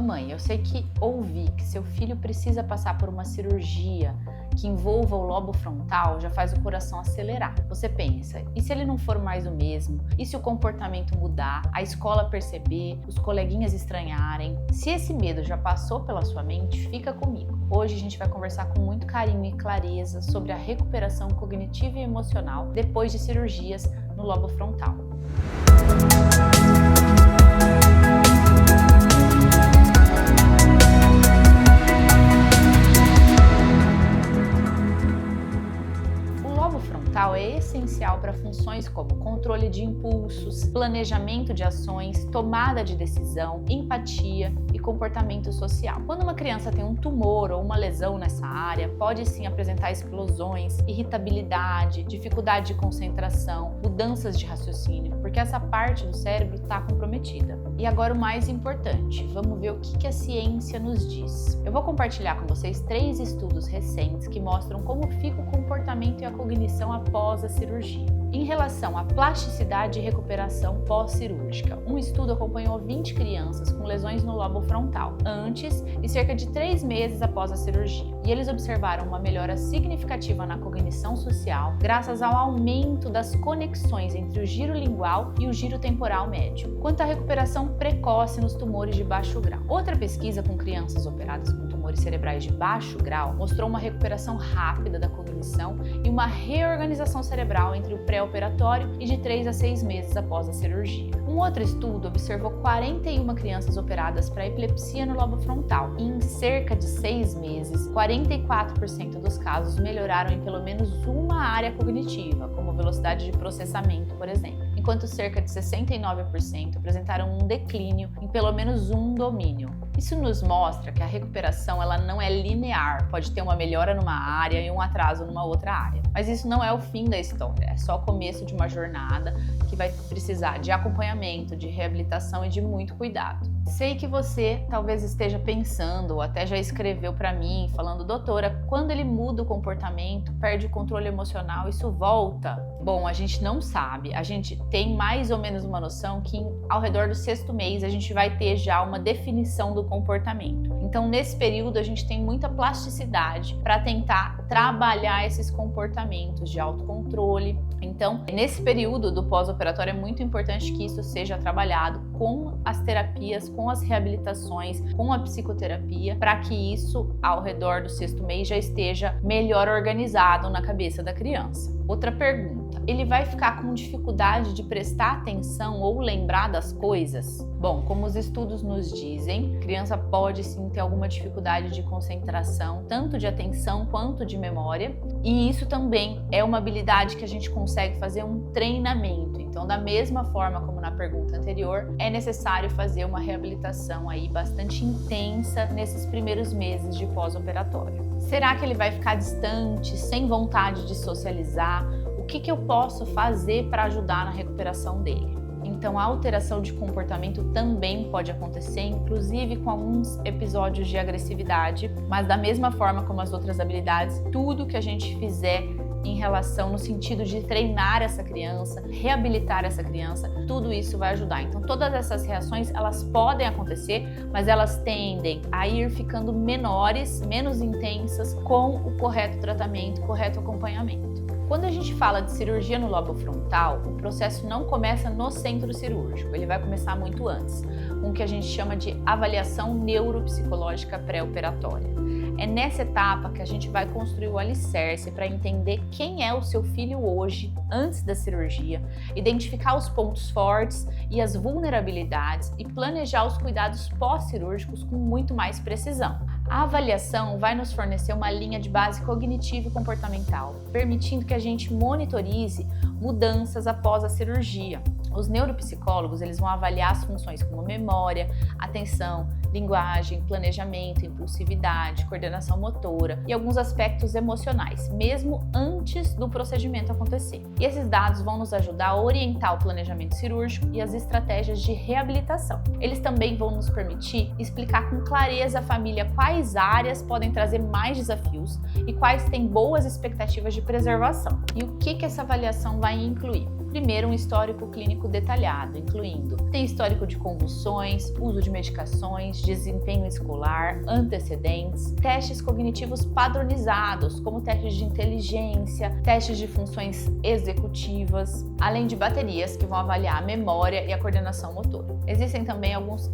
Mamãe, eu sei que ouvir que seu filho precisa passar por uma cirurgia que envolva o lobo frontal já faz o coração acelerar. Você pensa, e se ele não for mais o mesmo? E se o comportamento mudar, a escola perceber, os coleguinhas estranharem? Se esse medo já passou pela sua mente, fica comigo. Hoje a gente vai conversar com muito carinho e clareza sobre a recuperação cognitiva e emocional depois de cirurgias no lobo frontal. É essencial para funções como controle de impulsos, planejamento de ações, tomada de decisão, empatia e comportamento social. Quando uma criança tem um tumor ou uma lesão nessa área, pode sim apresentar explosões, irritabilidade, dificuldade de concentração, mudanças de raciocínio, porque essa parte do cérebro está comprometida. E agora o mais importante, vamos ver o que a ciência nos diz. Eu vou compartilhar com vocês 3 estudos recentes que mostram como fica o comportamento e a cognição após a cirurgia. Em relação à plasticidade e recuperação pós-cirúrgica, um estudo acompanhou 20 crianças com lesões no lobo frontal, antes e cerca de 3 meses após a cirurgia. E eles observaram uma melhora significativa na cognição social, graças ao aumento das conexões entre o giro lingual e o giro temporal médio, quanto à recuperação precoce nos tumores de baixo grau. Outra pesquisa com crianças operadas com tumores cerebrais de baixo grau mostrou uma recuperação rápida da cognição e uma reorganização cerebral entre o pré-operatório e de 3 a 6 meses após a cirurgia. Um outro estudo observou 41 crianças operadas para epilepsia no lobo frontal e em cerca de 6 meses, 44% dos casos melhoraram em pelo menos uma área cognitiva, como velocidade de processamento, por exemplo, enquanto cerca de 69% apresentaram um declínio em pelo menos um domínio. Isso nos mostra que a recuperação ela não é linear, pode ter uma melhora numa área e um atraso numa outra área. Mas isso não é o fim da história, é só o começo de uma jornada que vai precisar de acompanhamento, de reabilitação e de muito cuidado. Sei que você talvez esteja pensando ou até já escreveu para mim falando, doutora, quando ele muda o comportamento, perde o controle emocional, isso volta? Bom, a gente não sabe, a gente tem mais ou menos uma noção que ao redor do 6º mês a gente vai ter já uma definição do comportamento. Então nesse período a gente tem muita plasticidade para tentar trabalhar esses comportamentos de autocontrole. Então nesse período do pós-operatório é muito importante que isso seja trabalhado com as terapias, com as reabilitações, com a psicoterapia, para que isso ao redor do 6º mês já esteja melhor organizado na cabeça da criança. Outra pergunta, ele vai ficar com dificuldade de prestar atenção ou lembrar das coisas? Bom, como os estudos nos dizem, a criança pode sim ter alguma dificuldade de concentração, tanto de atenção quanto de memória, e isso também é uma habilidade que a gente consegue fazer um treinamento. Então, da mesma forma como na pergunta anterior, é necessário fazer uma reabilitação aí bastante intensa nesses primeiros meses de pós-operatório. Será que ele vai ficar distante, sem vontade de socializar? O que eu posso fazer para ajudar na recuperação dele? Então, a alteração de comportamento também pode acontecer, inclusive com alguns episódios de agressividade, mas da mesma forma como as outras habilidades, tudo que a gente fizer em relação no sentido de treinar essa criança, reabilitar essa criança, tudo isso vai ajudar. Então todas essas reações, elas podem acontecer, mas elas tendem a ir ficando menores, menos intensas com o correto tratamento, correto acompanhamento. Quando a gente fala de cirurgia no lobo frontal, o processo não começa no centro cirúrgico, ele vai começar muito antes, com o que a gente chama de avaliação neuropsicológica pré-operatória. É nessa etapa que a gente vai construir o alicerce para entender quem é o seu filho hoje, antes da cirurgia, identificar os pontos fortes e as vulnerabilidades e planejar os cuidados pós-cirúrgicos com muito mais precisão. A avaliação vai nos fornecer uma linha de base cognitiva e comportamental, permitindo que a gente monitorize mudanças após a cirurgia. Os neuropsicólogos eles vão avaliar as funções como memória, atenção, linguagem, planejamento, impulsividade, coordenação motora e alguns aspectos emocionais, mesmo antes do procedimento acontecer. E esses dados vão nos ajudar a orientar o planejamento cirúrgico e as estratégias de reabilitação. Eles também vão nos permitir explicar com clareza à família quais áreas podem trazer mais desafios e quais têm boas expectativas de preservação. E o que essa avaliação vai incluir? Primeiro, um histórico clínico detalhado, incluindo tem histórico de convulsões, uso de medicações, desempenho escolar, antecedentes, testes cognitivos padronizados, como testes de inteligência, testes de funções executivas, além de baterias que vão avaliar a memória e a coordenação motora. Existem também alguns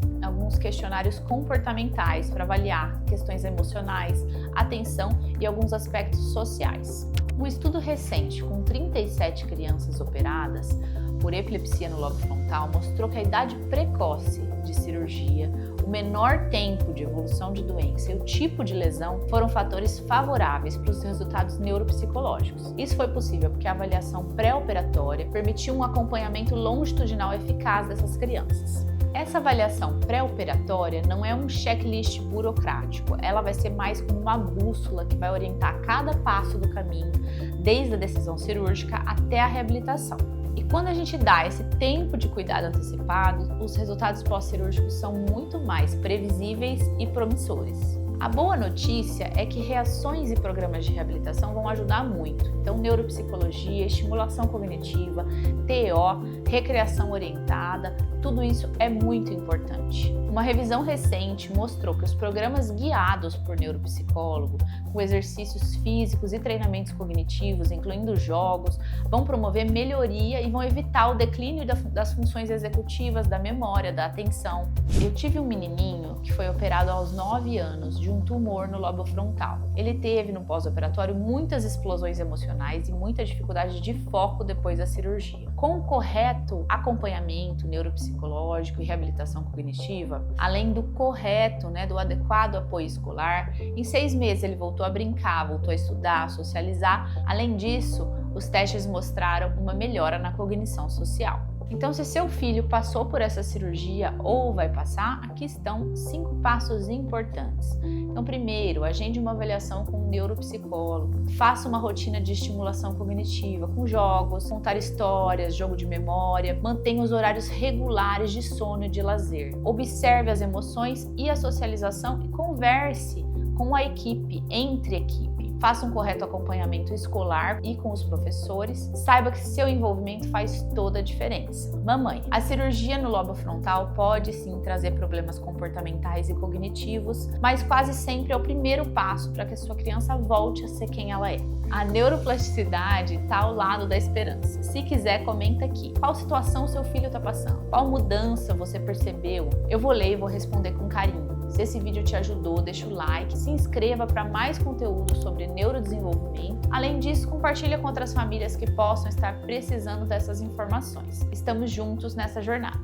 questionários comportamentais para avaliar questões emocionais, atenção e alguns aspectos sociais. Um estudo recente com 37 crianças operadas por epilepsia no lobo frontal mostrou que a idade precoce de cirurgia, o menor tempo de evolução de doença e o tipo de lesão foram fatores favoráveis para os resultados neuropsicológicos. Isso foi possível porque a avaliação pré-operatória permitiu um acompanhamento longitudinal eficaz dessas crianças. Essa avaliação pré-operatória não é um checklist burocrático, ela vai ser mais como uma bússola que vai orientar cada passo do caminho, desde a decisão cirúrgica até a reabilitação. E quando a gente dá esse tempo de cuidado antecipado, os resultados pós-cirúrgicos são muito mais previsíveis e promissores. A boa notícia é que reações e programas de reabilitação vão ajudar muito. Então, neuropsicologia, estimulação cognitiva, TO, recreação orientada, tudo isso é muito importante. Uma revisão recente mostrou que os programas guiados por neuropsicólogo, com exercícios físicos e treinamentos cognitivos, incluindo jogos, vão promover melhoria e vão evitar o declínio das funções executivas, da memória, da atenção. Eu tive um menininho que foi operado aos 9 anos de um tumor no lobo frontal. Ele teve no pós-operatório muitas explosões emocionais e muita dificuldade de foco depois da cirurgia. Com o correto acompanhamento neuropsicológico e reabilitação cognitiva, além do correto, do adequado apoio escolar, em 6 meses ele voltou a brincar, voltou a estudar, a socializar. Além disso, os testes mostraram uma melhora na cognição social. Então, se seu filho passou por essa cirurgia ou vai passar, aqui estão 5 passos importantes. Então, primeiro, agende uma avaliação com um neuropsicólogo, faça uma rotina de estimulação cognitiva com jogos, contar histórias, jogo de memória, mantenha os horários regulares de sono e de lazer. Observe as emoções e a socialização e converse com a equipe, entre equipe. Faça um correto acompanhamento escolar e com os professores. Saiba que seu envolvimento faz toda a diferença. Mamãe, a cirurgia no lobo frontal pode sim trazer problemas comportamentais e cognitivos, mas quase sempre é o primeiro passo para que a sua criança volte a ser quem ela é. A neuroplasticidade está ao lado da esperança. Se quiser, comenta aqui. Qual situação o seu filho está passando? Qual mudança você percebeu? Eu vou ler e vou responder com carinho. Se esse vídeo te ajudou, deixa o like, se inscreva para mais conteúdo sobre neurodesenvolvimento. Além disso, compartilha com outras famílias que possam estar precisando dessas informações. Estamos juntos nessa jornada.